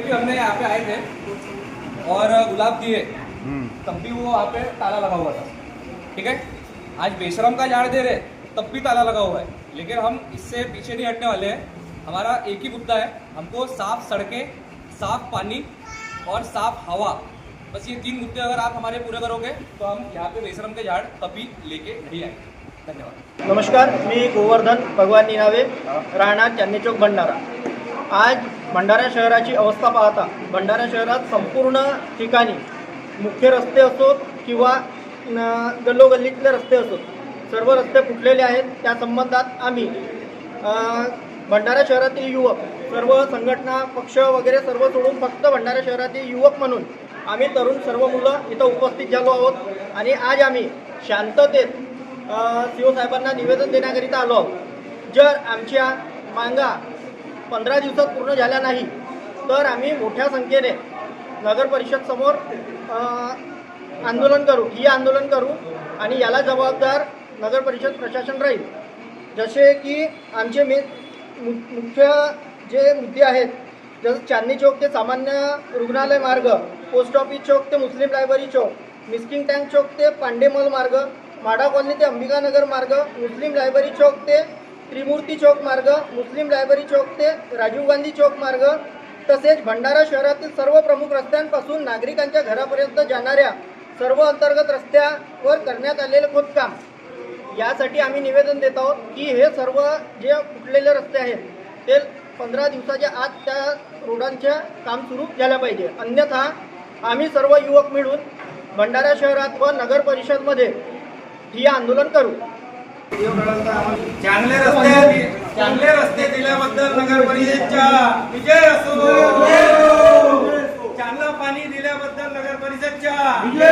भी हमने यहाँ पे आए थे और गुलाब दिए, तब भी वो वहाँ पे ताला लगा हुआ था। ठीक है, आज बेशरम का झाड़ दे रहे तब भी ताला लगा हुआ है, लेकिन हम इससे पीछे नहीं हटने वाले हैं। हमारा एक ही मुद्दा है, हमको साफ सड़कें, साफ पानी और साफ हवा, बस ये 3 मुद्दे अगर आप हमारे पूरे करोगे तो हम यहाँ पे बेशरम के झाड़ कभी लेके नहीं आएंगे। धन्यवाद। नमस्कार, मी गोवर्धन भगवान निनावे, राहणार चांदणी चौक भंडारा। आज भंडारा शहराची अवस्था पाहता भंडारा शहरात संपूर्ण ठिकाणी मुख्य रस्ते असोत किंवा गल्लोगल्लीतले रस्ते असोत, सर्व रस्ते फुटलेले आहेत। त्या संबंधात आम्ही भंडारा शहरातील युवक, सर्व संघटना, पक्ष वगैरे सर्व सोडून फक्त भंडारा शहरातील युवक म्हणून आम्ही तरुण सर्व मुलं इथं उपस्थित झालो आहोत आणि आज आम्ही शांततेत सीओ साहेबांना निवेदन देण्याकरिता आलो आहोत। जर आमच्या मांगा 15 दिवसात पूर्ण झाल्या नाही तर आम्ही मोठ्या संख्येने नगर परिषद समोर आंदोलन करू, ही आंदोलन करू आणि याला जबाबदार नगर परिषद प्रशासन राहील। जसे की आमचे मुख्य जे मुद्दे आहेत, जसं चांदणी चौक ते सामान्य रुग्णालय मार्ग, पोस्ट ऑफिस चौक ते मुस्लिम लायब्ररी चौक, मिस्किंग टँक चौक ते पांडेमल मार्ग, माडा कॉलनी ते अंबिकानगर मार्ग, मुस्लिम लायब्ररी चौक ते त्रिमूर्ती चौक मार्ग, मुस्लिम लायब्ररी चौक ते राजीव गांधी चौक मार्ग, तसेच भंडारा शहरातील सर्व प्रमुख रस्त्यांपासून नागरिकांच्या घरापर्यंत जाणाऱ्या सर्व अंतर्गत रस्त्यावर करण्यात आलेले खोदकाम, यासाठी आम्ही निवेदन देत आहोत की हे सर्व जे फुटलेले रस्ते आहेत ते 15 दिवसाच्या आत त्या रोडांच्या काम सुरू झालं पाहिजे। अन्यथा आम्ही सर्व युवक मिळून भंडारा शहरात व नगर परिषदमध्ये ही आंदोलन करू। चांगले रस्ते दिल्याबद्दल नगर परिषदचा विजय असो। चांगलं पाणी दिल्याबद्दल नगर परिषदचा विजय